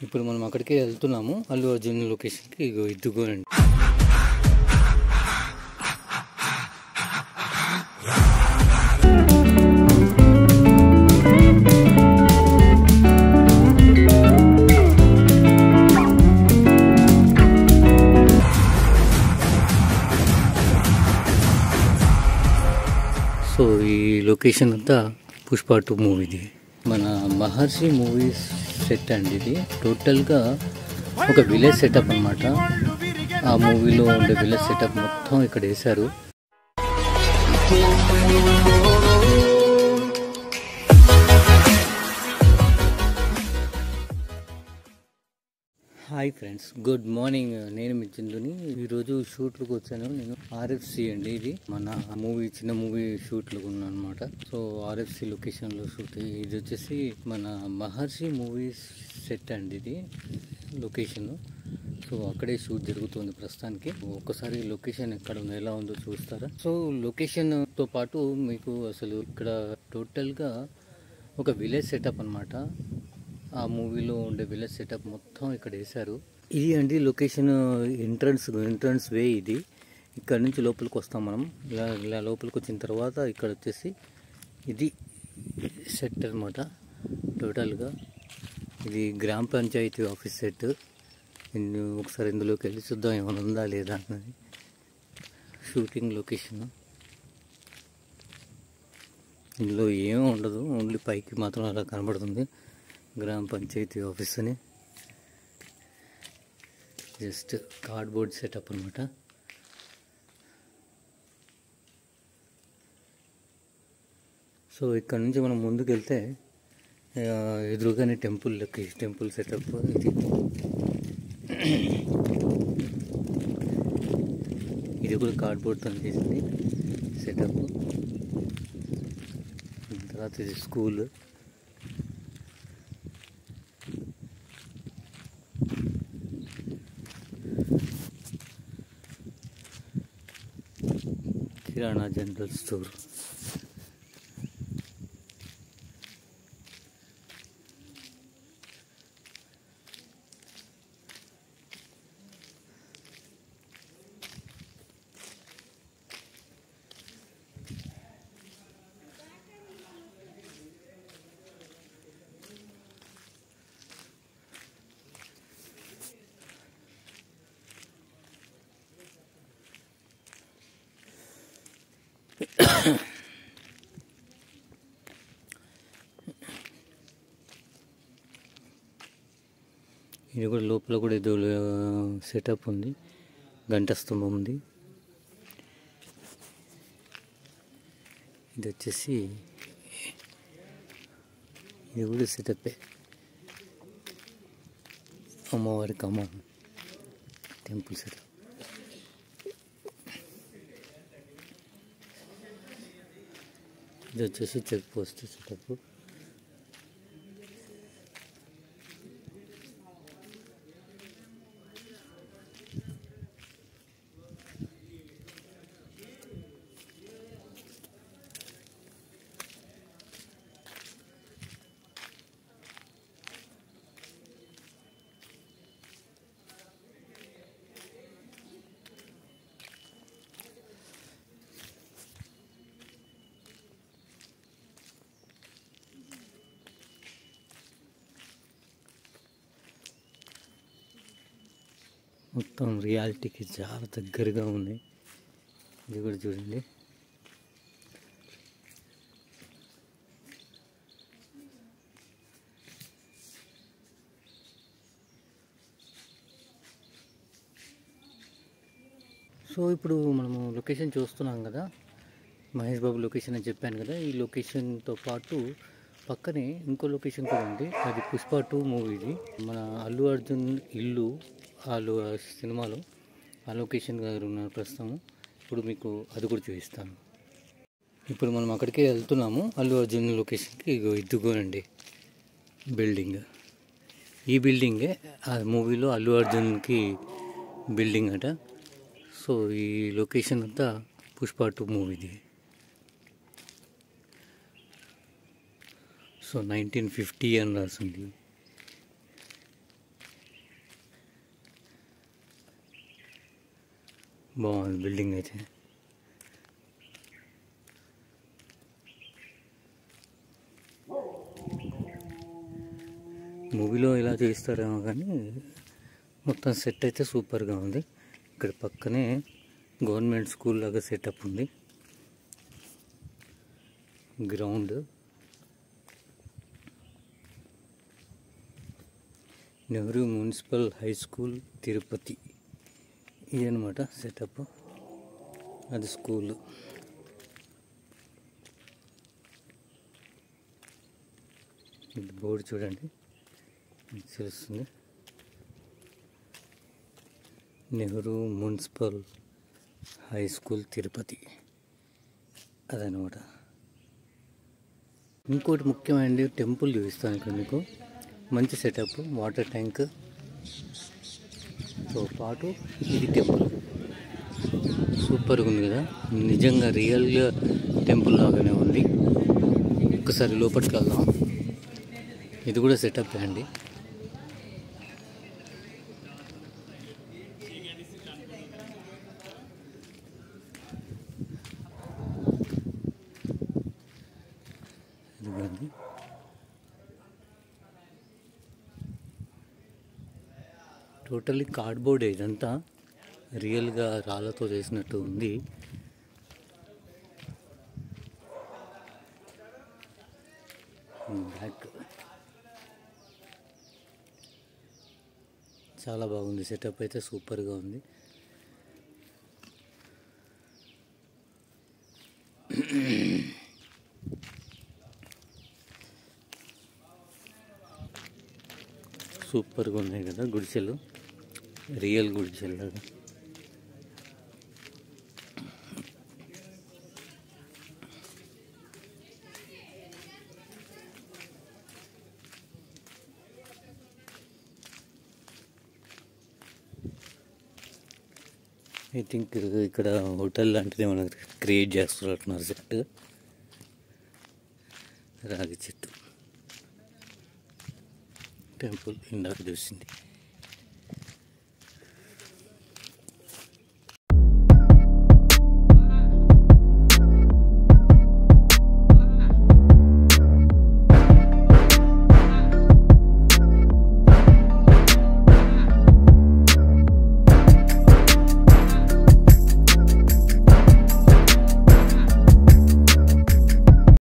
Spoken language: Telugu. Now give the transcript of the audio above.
ఇప్పుడు మనం అక్కడికే వెళ్తున్నాము, అల్లు అర్జున్ లొకేషన్కి. ఇదిగోనండి. సో ఈ లొకేషన్ అంతా పుష్ప 2 మూవీది. మన మహర్షి మూవీస్ సెట్ అండి ఇది. టోటల్గా ఒక విలేజ్ సెటప్ అనమాట. ఆ మూవీలో ఉండే విలేజ్ సెటప్ మొత్తం ఇక్కడ వేశారు. Hi friends, good morning. నేను మీ చందుని. ఈరోజు షూట్లకు వచ్చాను. నేను ఆర్ఎఫ్సి అండి, ఇది మన మూవీ, చిన్న మూవీ షూట్లకు ఉన్నాను అనమాట. సో ఆర్ఎఫ్సి లొకేషన్లో షూట్. ఇది వచ్చేసి మన మహర్షి మూవీస్ సెట్ అండి ఇది లొకేషన్. సో అక్కడే షూట్ జరుగుతుంది ప్రస్తుతానికి. ఒక్కసారి లొకేషన్ ఎక్కడ ఉందో, ఎలా ఉందో చూస్తారా? సో లొకేషన్తో పాటు మీకు అసలు ఇక్కడ టోటల్గా ఒక విలేజ్ సెటప్ అనమాట. ఆ మూవీలో ఉండే విలేజ్ సెటప్ మొత్తం ఇక్కడ వేశారు. ఇది అండి లొకేషన్. ఎంట్రన్స్ వే ఇది. ఇక్కడ నుంచి లోపలికి వస్తాం మనం. ఇలా లోపలికి వచ్చిన తర్వాత ఇక్కడ వచ్చేసి ఇది సెట్ అనమాట. టోటల్గా ఇది గ్రామ పంచాయతీ ఆఫీస్ సెట్. ఒకసారి ఇందులోకి వెళ్ళి చూద్దాం ఏమైనా ఉందా లేదా అన్నది. షూటింగ్ లొకేషన్ ఇందులో ఏమీ ఉండదు, ఓన్లీ పైకి మాత్రం అలా కనబడుతుంది గ్రామ పంచాయతీ ఆఫీస్ అని. జస్ట్ కార్డ్బోర్డ్ సెటప్ అనమాట. సో ఇక్కడ నుంచి మనం ముందుకు వెళ్తే ఎదురుగానే టెంపుల్ సెటప్ ఇది. ఇది కూడా కార్డ్బోర్డ్తో చేసింది సెటప్. తర్వాత ఇది స్కూల్. కిరాణా జనరల్ స్టోర్. ఇది కూడా లోపల కూడా ఏదో సెటప్ ఉంది, గంట స్తంభం ఉంది. ఇది వచ్చేసి ఇది కూడా సెటప్పే. అమ్మవారికి టెంపుల్ సెటప్. ఇది వచ్చేసి చెక్ పోస్ట్ సెటప్. మొత్తం రియాలిటీకి చాలా దగ్గరగా ఉన్నాయి. ఇది కూడా చూడండి. సో ఇప్పుడు మనము లొకేషన్ చూస్తున్నాం కదా, మహేష్ బాబు లొకేషన్ అని చెప్పాను కదా. ఈ లొకేషన్తో పాటు పక్కనే ఇంకో లొకేషన్ కూడా ఉంది. అది పుష్ప 2 మూవీది. మన అల్లు అర్జున్ ఇల్లు సినిమాలో ఆ లొకేషన్ దగ్గర ఉన్నారు ప్రస్తుతం. ఇప్పుడు మీకు అది కూడా చూపిస్తాను. ఇప్పుడు మనం అక్కడికే వెళ్తున్నాము, అల్లు అర్జున్ లొకేషన్కి. ఇదిగోనండి బిల్డింగ్. ఈ బిల్డింగే ఆ మూవీలో అల్లు అర్జున్కి బిల్డింగ్ అట. సో ఈ లొకేషన్ అంతా పుష్ప 2 మూవీది. సో 1950 అని రాసింది. బాగుంది బిల్డింగ్ అయితే. మూవీలో ఇలా చేస్తారేమో కానీ మొత్తం సెట్ అయితే సూపర్గా ఉంది. ఇక్కడ పక్కనే గవర్నమెంట్ స్కూల్ లాగా సెటప్ ఉంది. Ground Nehru municipal high school Tirupati ఇదనమాట సెటప్. అది స్కూల్. ఇది బోర్డు చూడండి తెలుస్తుంది. Nehru municipal high school Tirupati అదనమాట. ఇంకోటి ముఖ్యమైన టెంపుల్ చూపిస్తాను ఇక్కడ మీకు. మంచి సెటప్, వాటర్ ట్యాంక్తో పాటు ఇది టెంపుల్ సూపర్గా ఉంది కదా. నిజంగా రియల్గా టెంపుల్ లాగానే ఉంది. ఒకసారి లోపలికి వెళ్దాం. ఇది కూడా సెటప్ అండి. ఇదిగోండి టోటల్లీ కార్డ్బోర్డ్. ఇదంతా రియల్గా రాళ్ళతో చేసినట్టు ఉంది. బ్యాక్ చాలా బాగుంది. సెటప్ అయితే సూపర్గా ఉంది. సూపర్గా ఉన్నాయి కదా గుడిసెలు, రియల్ గుడిసెలు లాగా. ఐ థింక్ ఇక్కడ హోటల్ లాంటిది ఏమైనా క్రియేట్ చేస్తున్నట్టున్నారు. సెట్ రాగి చెట్టు టెంపుల్ ఇందాక చూసింది.